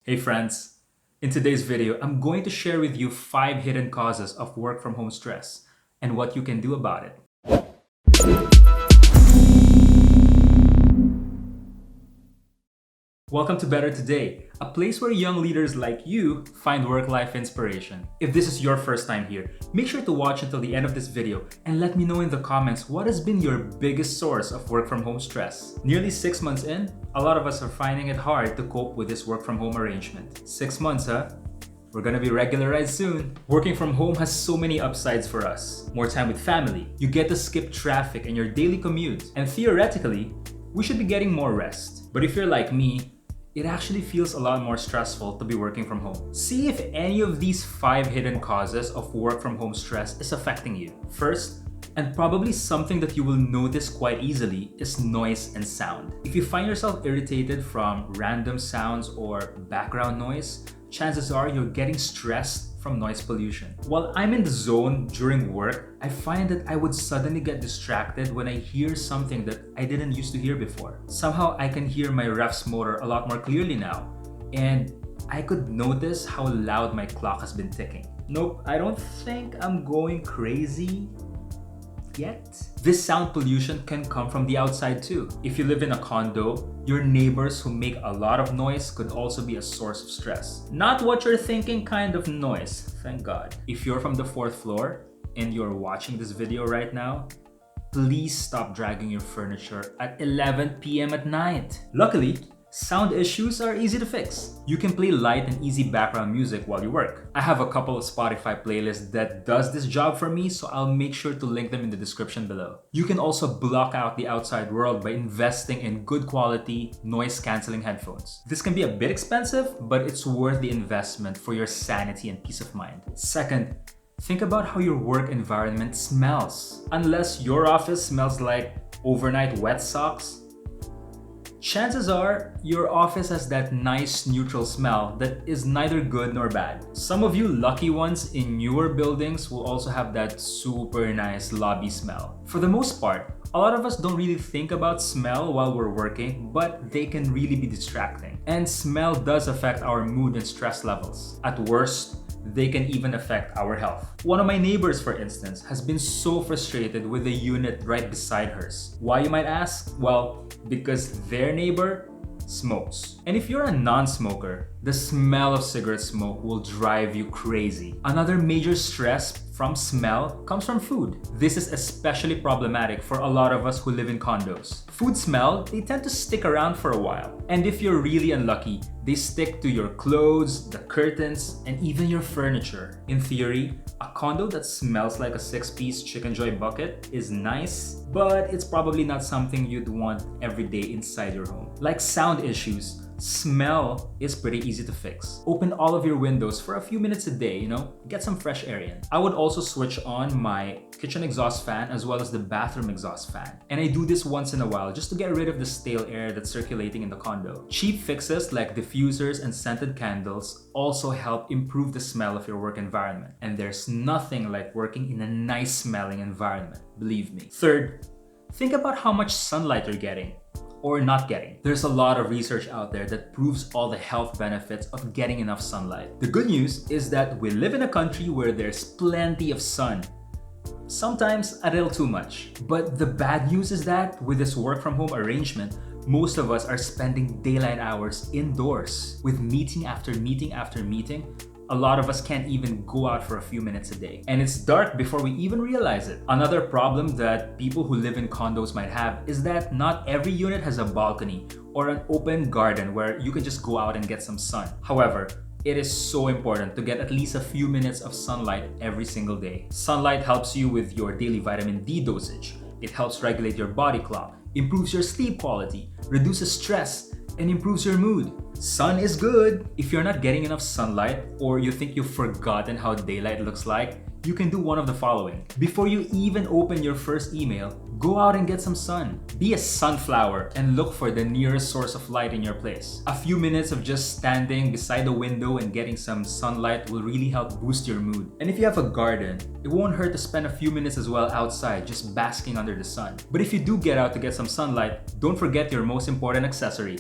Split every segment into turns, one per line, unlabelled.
Hey friends, in today's video, I'm going to share with you 5 hidden causes of work from home stress and what you can do about it. Welcome to Better Today, a place where young leaders like you find work-life inspiration. If this is your first time here, make sure to watch until the end of this video and let me know in the comments what has been your biggest source of work from home stress. Nearly 6 months in, a lot of us are finding it hard to cope with this work from home arrangement. 6 months, huh? We're gonna be regularized soon. Working from home has so many upsides for us. More time with family, you get to skip traffic and your daily commute, and theoretically, we should be getting more rest. But if you're like me, it actually feels a lot more stressful to be working from home. See if any of these 5 hidden causes of work from home stress is affecting you. First, and probably something that you will notice quite easily, is noise and sound. If you find yourself irritated from random sounds or background noise, chances are you're getting stressed from noise pollution. While I'm in the zone during work, I find that I would suddenly get distracted when I hear something that I didn't used to hear before. Somehow I can hear my ref's motor a lot more clearly now, and I could notice how loud my clock has been ticking. Nope, I don't think I'm going crazy yet. This sound pollution can come from the outside too. If you live in a condo, your neighbors who make a lot of noise could also be a source of stress. Not what you're thinking kind of noise, thank God. If you're from the 4th floor and you're watching this video right now, please stop dragging your furniture at 11 p.m. at night. Luckily, sound issues are easy to fix. You can play light and easy background music while you work. I have a couple of Spotify playlists that does this job for me, so I'll make sure to link them in the description below. You can also block out the outside world by investing in good quality, noise-canceling headphones. This can be a bit expensive, but it's worth the investment for your sanity and peace of mind. Second, think about how your work environment smells. Unless your office smells like overnight wet socks, chances are your office has that nice neutral smell that is neither good nor bad. Some of you lucky ones in newer buildings will also have that super nice lobby smell. For the most part, a lot of us don't really think about smell while we're working, but they can really be distracting. And smell does affect our mood and stress levels. At worst, they can even affect our health. One of my neighbors, for instance, has been so frustrated with the unit right beside hers. Why, you might ask? Well, because their neighbor smokes. And if you're a non-smoker, the smell of cigarette smoke will drive you crazy. Another major stress from smell comes from food. This is especially problematic for a lot of us who live in condos. Food smell, they tend to stick around for a while. And if you're really unlucky, they stick to your clothes, the curtains, and even your furniture. In theory, a condo that smells like a 6-piece Chicken Joy bucket is nice, but it's probably not something you'd want every day inside your home. Like sound issues, smell is pretty easy to fix. Open all of your windows for a few minutes a day, get some fresh air in. I would also switch on my kitchen exhaust fan as well as the bathroom exhaust fan. And I do this once in a while just to get rid of the stale air that's circulating in the condo. Cheap fixes like diffusers and scented candles also help improve the smell of your work environment. And there's nothing like working in a nice smelling environment, believe me. Third, think about how much sunlight you're getting or not getting. There's a lot of research out there that proves all the health benefits of getting enough sunlight. The good news is that we live in a country where there's plenty of sun. Sometimes a little too much. But the bad news is that with this work from home arrangement, most of us are spending daylight hours indoors with meeting after meeting after meeting. A lot of us can't even go out for a few minutes a day. And it's dark before we even realize it. Another problem that people who live in condos might have is that not every unit has a balcony or an open garden where you can just go out and get some sun. However, it is so important to get at least a few minutes of sunlight every single day. Sunlight helps you with your daily vitamin D dosage. It helps regulate your body clock, improves your sleep quality, reduces stress, and improves your mood. Sun is good. If you're not getting enough sunlight or you think you've forgotten how daylight looks like, you can do one of the following. Before you even open your first email, go out and get some sun. Be a sunflower and look for the nearest source of light in your place. A few minutes of just standing beside the window and getting some sunlight will really help boost your mood. And if you have a garden, it won't hurt to spend a few minutes as well outside just basking under the sun. But if you do get out to get some sunlight, don't forget your most important accessory: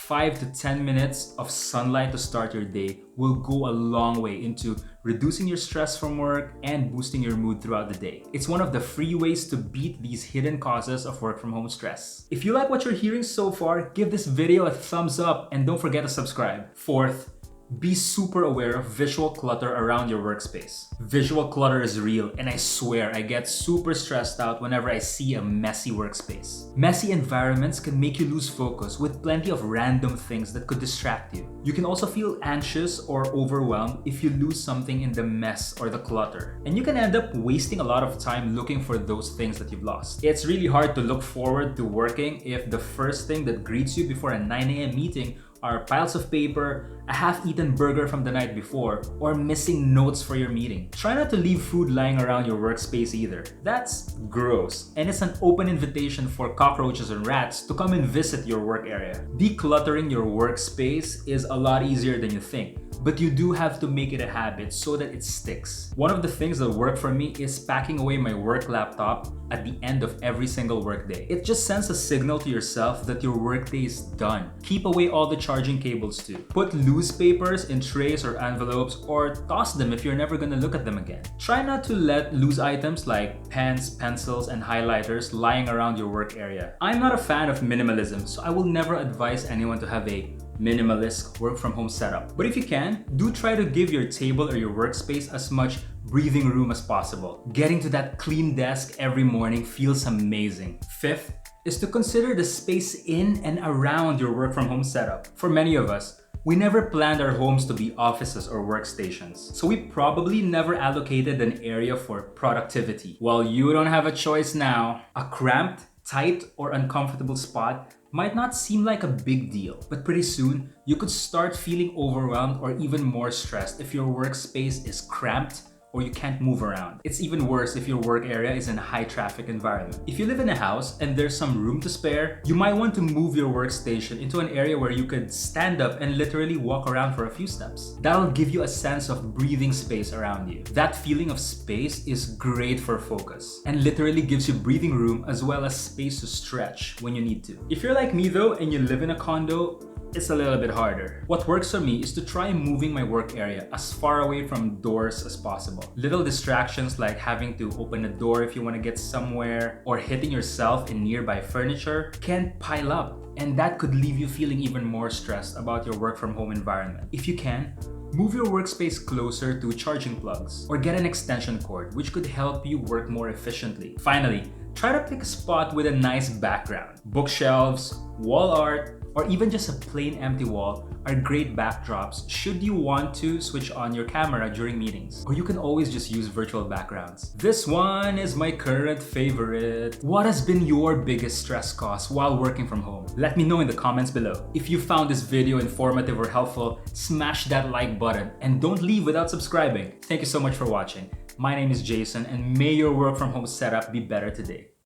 5 to 10 minutes of sunlight to start your day will go a long way into reducing your stress from work and boosting your mood throughout the day. It's one of the free ways to beat these hidden causes of work from home stress. If you like what you're hearing so far, give this video a thumbs up and don't forget to subscribe. Fourth, be super aware of visual clutter around your workspace. Visual clutter is real, and I swear I get super stressed out whenever I see a messy workspace. Messy environments can make you lose focus with plenty of random things that could distract you. You can also feel anxious or overwhelmed if you lose something in the mess or the clutter. And you can end up wasting a lot of time looking for those things that you've lost. It's really hard to look forward to working if the first thing that greets you before a 9 a.m. meeting are piles of paper, a half-eaten burger from the night before, or missing notes for your meeting. Try not to leave food lying around your workspace either. That's gross, and it's an open invitation for cockroaches and rats to come and visit your work area. Decluttering your workspace is a lot easier than you think, but you do have to make it a habit so that it sticks. One of the things that work for me is packing away my work laptop at the end of every single workday. It just sends a signal to yourself that your workday is done. Keep away all the charging cables too. Put loose papers in trays or envelopes, or toss them if you're never gonna look at them again. Try not to let loose items like pens, pencils, and highlighters lying around your work area. I'm not a fan of minimalism, so I will never advise anyone to have a minimalist work from home setup. But if you can, do try to give your table or your workspace as much breathing room as possible. Getting to that clean desk every morning feels amazing. Fifth is to consider the space in and around your work from home setup. For many of us, we never planned our homes to be offices or workstations, so we probably never allocated an area for productivity. Well, you don't have a choice now. A cramped, tight, or uncomfortable spot might not seem like a big deal, but pretty soon, you could start feeling overwhelmed or even more stressed if your workspace is cramped or you can't move around. It's even worse if your work area is in a high traffic environment. If you live in a house and there's some room to spare, you might want to move your workstation into an area where you could stand up and literally walk around for a few steps. That'll give you a sense of breathing space around you. That feeling of space is great for focus and literally gives you breathing room as well as space to stretch when you need to. If you're like me though and you live in a condo, it's a little bit harder. What works for me is to try moving my work area as far away from doors as possible. Little distractions like having to open a door if you want to get somewhere or hitting yourself in nearby furniture can pile up, and that could leave you feeling even more stressed about your work from home environment. If you can, move your workspace closer to charging plugs or get an extension cord, which could help you work more efficiently. Finally, try to pick a spot with a nice background. Bookshelves, wall art, or even just a plain empty wall are great backdrops should you want to switch on your camera during meetings. Or you can always just use virtual backgrounds. This one is my current favorite. What has been your biggest stress cause while working from home? Let me know in the comments below. If you found this video informative or helpful, smash that like button and don't leave without subscribing. Thank you so much for watching. My name is Jason, and may your work from home setup be better today.